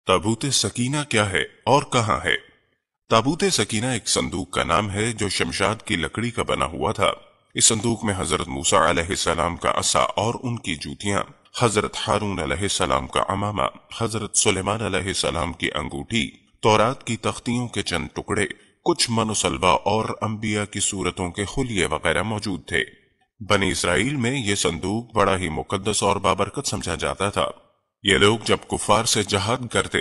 ताबूत सकीना क्या है और कहाँ है? ताबूत सकीना एक संदूक का नाम है जो शमशाद की लकड़ी का बना हुआ था। इस संदूक में हजरत मूसा अलैहिस्सलाम का असा और उनकी जूतियां, हजरत हारून अलैहिस्सलाम का अमामा, हजरत सुलेमान अलैहिस्सलाम की अंगूठी, तौरात की तख्तियों के चंद टुकड़े, कुछ मनुसलबा और अंबिया की सूरतों के खुलिये वगैरह मौजूद थे। बनी इसराइल में ये संदूक बड़ा ही मुकद्दस और बाबरकत समझा जाता था। ये लोग जब कुफार से जहाद करते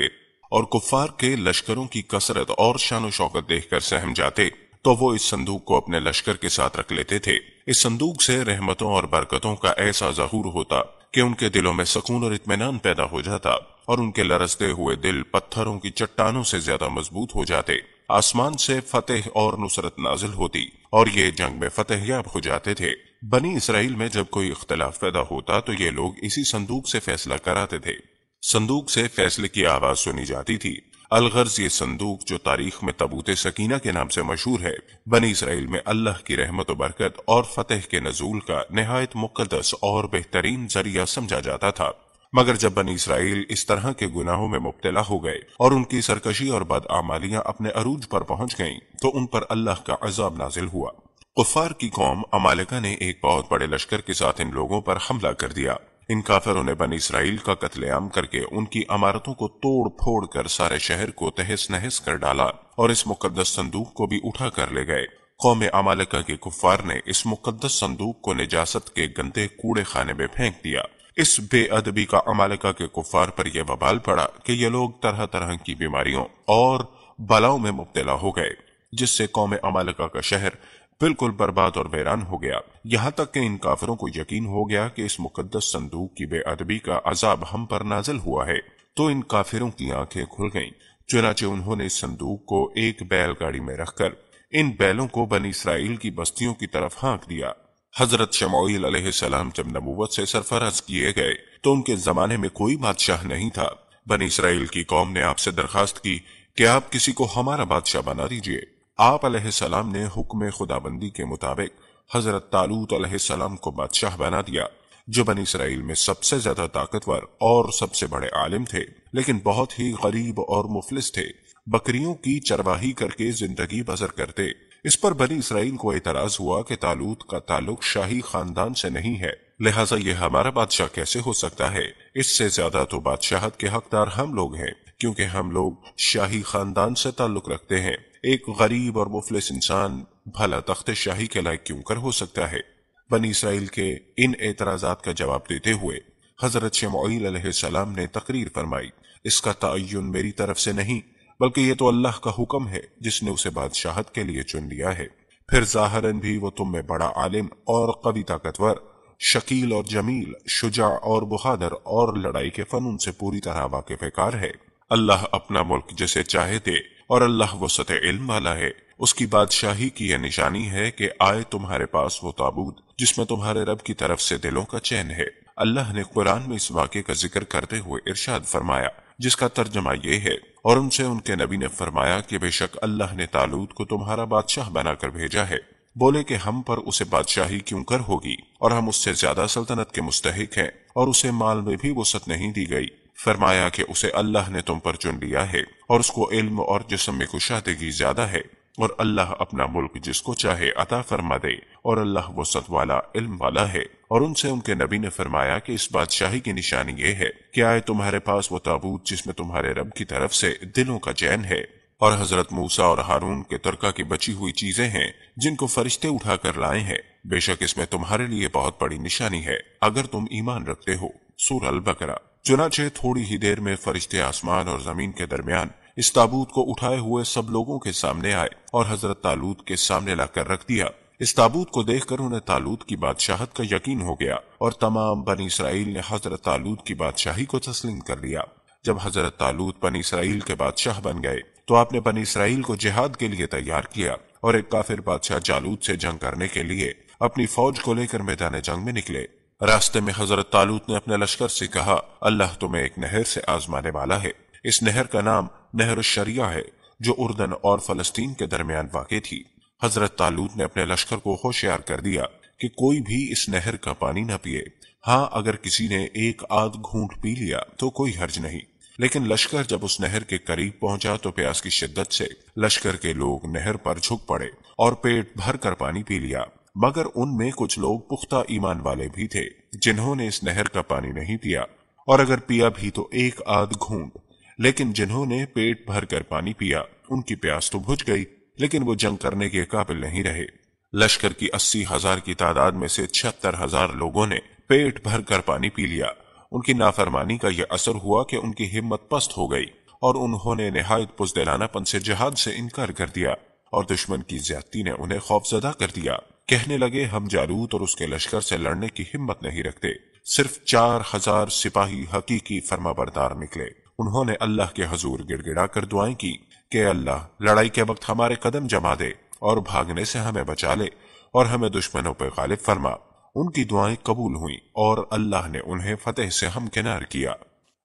और कुफार के लश्करों की कसरत और शान शौकत देखकर सहम जाते तो वो इस संदूक को अपने लश्कर के साथ रख लेते थे। इस संदूक से रहमतों और बरकतों का ऐसा ज़हूर होता कि उनके दिलों में सुकून और इत्मीनान पैदा हो जाता और उनके लरसते हुए दिल पत्थरों की चट्टानों से ज्यादा मजबूत हो जाते। आसमान से फतेह और नुसरत नाजिल होती और ये जंग में फतेहयाब हो जाते थे। बनी इसराइल में जब कोई इख्तलाफ पैदा होता तो ये लोग इसी संदूक से फैसला कराते थे। संदूक से फैसले की आवाज सुनी जाती थी। अलगर्ज ये संदूक जो तारीख में ताबूत सकीना के नाम से मशहूर है, बनी इसराइल में अल्लाह की रहमत व बरकत और फतेह के नजूल का निहायत मुकद्दस और बेहतरीन जरिया समझा जाता था। मगर जब बनी इसराइल इस तरह के गुनाहों में मुब्तला हो गए और उनकी सरकशी और बदआमालियां अपने अरूज पर पहुंच गईं, तो उन पर अल्लाह का अजाब नाजिल हुआ। कुफार की कौम अमालिका ने एक बहुत बड़े लश्कर के साथ इन लोगों पर हमला कर दिया। इन काफिरों ने बनी इसराइल का कत्लेआम करके उनकी इमारतों को तोड़ फोड़ कर सारे शहर को तहस नहस कर डाला और इस मुकद्दस संदूक को भी उठा कर ले गए। कौम अमालिका के कुफार ने इस मुकद्दस संदूक को निजासत के गंदे कूड़े खाने में फेंक दिया। इस बेअदबी का अमालिका के कुफार पर यह वबाल पड़ा कि ये लोग तरह तरह की बीमारियों और बलाओं में मुब्तला हो गए, जिससे कौम अमालिका का शहर बिल्कुल बर्बाद और वीरान हो गया। यहाँ तक कि इन काफिरों को यकीन हो गया कि इस मुकद्दस संदूक की बेअदबी का अजाब हम पर नाजिल हुआ है। तो इन काफिरों की आंखें खुल गईं। चुनाचे उन्होंने इस संदूक को एक बैलगाड़ी में रखकर इन बैलों को बनी इसराइल की बस्तियों की तरफ हाँक दिया। हजरत शमूएल अलैहिस्सलाम जब नबूवत से सरफराज किए गए तो उनके जमाने में कोई बादशाह नहीं था। बनी इसराइल की कौम ने आपसे दरखास्त की कि आप किसी को हमारा बादशाह बना दीजिए। आप अलैहिस्सलाम ने हुक्म खुदाबंदी के मुताबिक हजरत तालूत अलैहिस्सलाम को बादशाह बना दिया, जो बनी इसराइल में सबसे ज्यादा ताकतवर और सबसे बड़े आलिम थे, लेकिन बहुत ही गरीब और मुफलिस थे। बकरियों की चरवाही करके जिंदगी बसर करते। इस पर बनी इसराइल को एतराज हुआ कि तालूत का ताल्लुक शाही खानदान से नहीं है, लिहाजा ये हमारा बादशाह कैसे हो सकता है। इससे ज्यादा तो बादशाहत के हकदार हम लोग हैं, क्योंकि हम लोग शाही खानदान से ताल्लुक रखते हैं। एक गरीब और मुफलिस इंसान भला तख्त शाही के लायक क्यों कर हो सकता है। बनी इसराइल के इन एतराजात का जवाब देते हुए हजरत शमूएल अलैहिस्सलाम ने तकरीर फरमाई, इसका तयन मेरी तरफ से नहीं, बल्कि ये तो अल्लाह का हुक्म है जिसने उसे बादशाहत के लिए चुन लिया है। फिर जाहिरन भी वो तुम में बड़ा आलिम और कवि ताकतवर, शकील और जमील, शुजा और बहादुर और लड़ाई के फनून से पूरी तरह वाकिफकार है। अल्लाह अपना मुल्क जिसे चाहे दे और अल्लाह वसत इल्म वाला है। उसकी बादशाही की यह निशानी है कि आए तुम्हारे पास वो ताबूत जिसमें तुम्हारे रब की तरफ से दिलों का चैन है। अल्लाह ने कुरान में इस वाक़े का जिक्र करते हुए इरशाद फरमाया, जिसका तर्जमा ये है, और उनसे उनके नबी ने फरमाया कि बेशक अल्लाह ने तालूत को तुम्हारा बादशाह बनाकर भेजा है। बोले कि हम पर उसे बादशाही क्यों कर होगी, और हम उससे ज्यादा सल्तनत के मुस्तहिक हैं, और उसे माल में भी वसत नहीं दी गई। फरमाया कि उसे अल्लाह ने तुम पर चुन लिया है और उसको इल्म और जिस्म में कुशादगी ज्यादा है, और अल्लाह अपना मुल्क जिसको चाहे अता फरमा दे, और अल्लाह वसत वाला इल्म वाला है। और उनसे उनके नबी ने फरमाया कि इस बादशाही की निशानी ये है कि आए तुम्हारे पास वो ताबूत जिसमें तुम्हारे रब की तरफ से दिलों का चैन है, और हजरत मूसा और हारून के तुर्का की बची हुई चीजें हैं जिनको फरिश्ते उठा कर लाए हैं। बेशक इसमें तुम्हारे लिए बहुत बड़ी निशानी है अगर तुम ईमान रखते हो। सूरह अल बकरा। चुनाचे थोड़ी ही देर में फरिश्ते आसमान और जमीन के दरमियान इस ताबूत को उठाए हुए सब लोगों के सामने आए और हजरत तालूत के सामने लाकर रख दिया। इस ताबूत को देखकर उन्हें तालूत की बादशाहत का यकीन हो गया और तमाम बनी इसराइल ने हजरत तालूत की बादशाही को तस्लीम कर लिया। जब हजरत तालूत बनी इसराइल के बादशाह बन गए तो आपने बनी इसराइल को जिहाद के लिए तैयार किया और एक काफिर बादशाह जालूत से जंग करने के लिए अपनी फौज को लेकर मैदान जंग में निकले। रास्ते में हजरत तालूत ने अपने लश्कर से कहा, अल्लाह तुम्हें एक नहर से आजमाने वाला है। इस नहर का नाम नहर शरिया है, जो उर्दन और फलस्तीन के दरमियान वाक़ थी। हजरत तालूत ने अपने लश्कर को होशियार कर दिया कि कोई भी इस नहर का पानी न पिए। हाँ, अगर किसी ने एक आध घूंट पी लिया तो कोई हर्ज नहीं। لیکن لشکر جب اس نہر کے قریب پہنچا تو پیاس کی شدت سے لشکر کے لوگ نہر پر جھک پڑے اور پیٹ بھر کر پانی پی لیا، مگر ان میں کچھ لوگ پختہ ایمان والے بھی تھے جنہوں نے اس نہر کا پانی نہیں پیا، اور اگر پیا بھی تو ایک آدھ گھونٹ۔ لیکن جنہوں نے پیٹ بھر کر پانی پیا ان کی پیاس تو بجھ گئی، لیکن وہ جنگ کرنے کے قابل نہیں رہے۔ لشکر کی 80,000 کی تعداد میں سے 76,000 لوگوں نے پیٹ بھر کر پانی پی لیا۔ ان کی نافرمانی کا یہ اثر ہوا کہ ان کی ہمت پست ہو گئی اور انہوں نے نہایت بزدلانہ پن سے جہاد سے انکار کر دیا، اور دشمن کی زیادتی نے انہیں خوفزدہ کر دیا۔ کہنے لگے ہم جالوت اور اس کے لشکر سے لڑنے کی ہمت نہیں رکھتے۔ صرف 4,000 سپاہی حقیقی فرما بردار نکلے۔ انہوں نے اللہ کے حضور گڑ گڑا کر دعائیں کی کہ اللہ لڑائی کے وقت ہمارے قدم جما دے اور بھاگنے سے ہمیں بچا لے اور ہمیں دشمنوں پہ غالب فرما۔ ان کی دعائیں قبول ہوئیں اور اللہ نے انہیں فتح سے ہمکنار کیا۔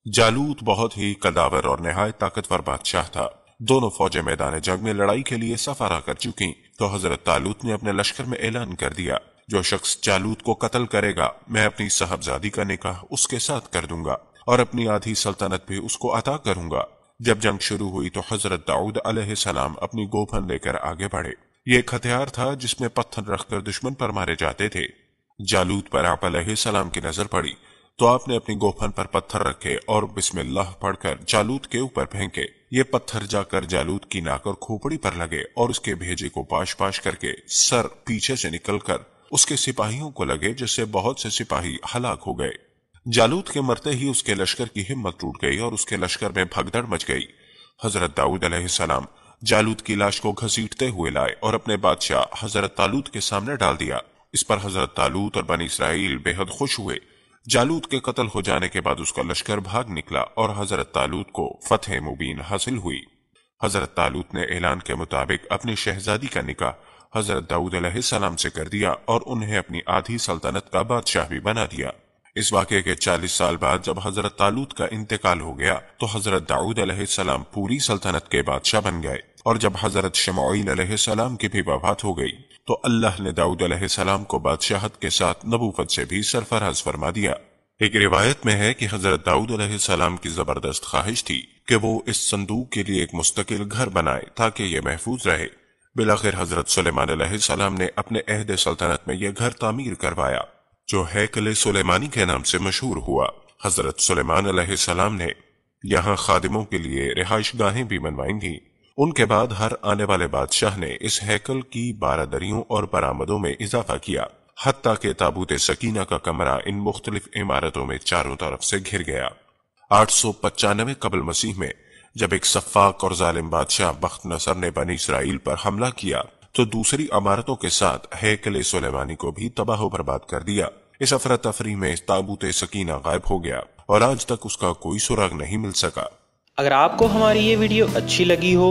جالوت بہت ہی قداور اور نہایت طاقتور بادشاہ تھا۔ دونوں فوجیں میدان جنگ میں لڑائی کے لیے سفارہ کر چکی تو حضرت طالوت نے اپنے لشکر میں اعلان کر دیا، جو شخص جالوت کو قتل کرے گا میں اپنی صاحبزادی کا نکاح اس کے ساتھ کر دوں گا اور اپنی آدھی سلطنت بھی اس کو عطا کروں گا۔ جب جنگ شروع ہوئی تو حضرت داؤد علیہ السلام اپنی گوپھن لے کر آگے بڑھے۔ یہ ایک ہتھیار تھا جس میں پتھر رکھ کر دشمن پر مارے جاتے تھے۔ جالوت پر آپ علیہ السلام کی نظر پڑی تو آپ نے اپنی گوپھن پر پتھر رکھے اور بسم اللہ پڑھ کر جالوت کے اوپر پھینکے۔ یہ پتھر جا کر جالوت کی ناک اور کھوپڑی پر لگے اور اس کے بھیجے کو پاش پاش کر کے سر پیچھے سے نکل کر اس کے سپاہیوں کو لگے، جس سے بہت سے سپاہی ہلاک ہو گئے۔ جالوت کے مرتے ہی اس کے لشکر کی ہمت ٹوٹ گئی اور اس کے لشکر میں بھگدڑ مچ گئی۔ حضرت داؤد علیہ السلام جالوت کی لاش کو گھسیٹتے ہوئے لائے اور اپنے بادشاہ حضرت طالوت کے سامنے ڈال دیا۔ اس پر حضرت طالوت اور بنی اسرائیل بے حد خوش ہوئے۔ جالوت کے قتل ہو جانے کے بعد اس کا لشکر بھاگ نکلا اور حضرت طالوت کو فتح مبین حاصل ہوئی۔ حضرت طالوت نے اعلان کے مطابق اپنی شہزادی کا نکاح حضرت داؤد علیہ السلام سے کر دیا اور انہیں اپنی آدھی سلطنت کا بادشاہ بھی بنا دیا۔ اس واقعے کے 40 سال بعد جب حضرت طالوت کا انتقال ہو گیا تو حضرت داؤد علیہ السلام پوری سلطنت کے بادشاہ بن گئے، اور جب حضرت شمعیل علیہ السلام کی بھی وفات ہو گئی تو اللہ نے داؤد علیہ السلام کو بادشاہت کے ساتھ نبوت سے بھی سرفراز فرما دیا۔ ایک روایت میں ہے کہ حضرت داؤد علیہ السلام کی زبردست خواہش تھی کہ وہ اس صندوق کے لیے ایک مستقل گھر بنائے تاکہ یہ محفوظ رہے۔ بالآخر حضرت سلیمان علیہ السلام نے اپنے عہد سلطنت میں یہ گھر تعمیر کروایا جو ہیکل سلیمانی کے نام سے مشہور ہوا۔ حضرت سلیمان علیہ السلام نے یہاں خادموں کے لیے رہائش گاہیں بھی بنوائیں تھیں۔ ان کے بعد ہر آنے والے بادشاہ نے اس ہیکل کی بارادریوں اور برآمدوں میں اضافہ کیا، حتیٰ کہ تابوت سکینہ کا کمرہ ان مختلف عمارتوں میں چاروں طرف سے گھر گیا۔ 895 قبل مسیح میں جب ایک سفاک اور ظالم بادشاہ بخت نصر نے بنی اسرائیل پر حملہ کیا تو دوسری عمارتوں کے ساتھ ہیکل سلیمانی کو بھی تباہ و برباد کر دیا۔ اس افراتفری میں تابوت سکینہ غائب ہو گیا اور آج تک اس کا کوئی سراغ نہیں مل سکا۔ اگر آپ کو ہماری یہ ویڈیو اچھی لگی ہو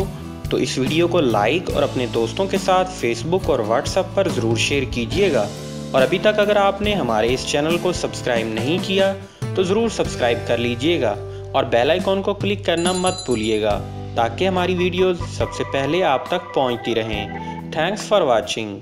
تو اس ویڈیو کو لائک اور اپنے دوستوں کے ساتھ فیس بک اور واٹس ایپ پر ضرور شیئر کیجیے گا، اور ابھی تک اگر آپ نے ہمارے اس چینل کو سبسکرائب نہیں کیا تو ضرور سبسکرائب کر لیجیے گا اور بیل آئیکن کو کلک کرنا مت بھولیے گا تاکہ ہماری ویڈیوز سب سے پہلے آپ تک پہنچتی رہیں۔ Thanks for watching.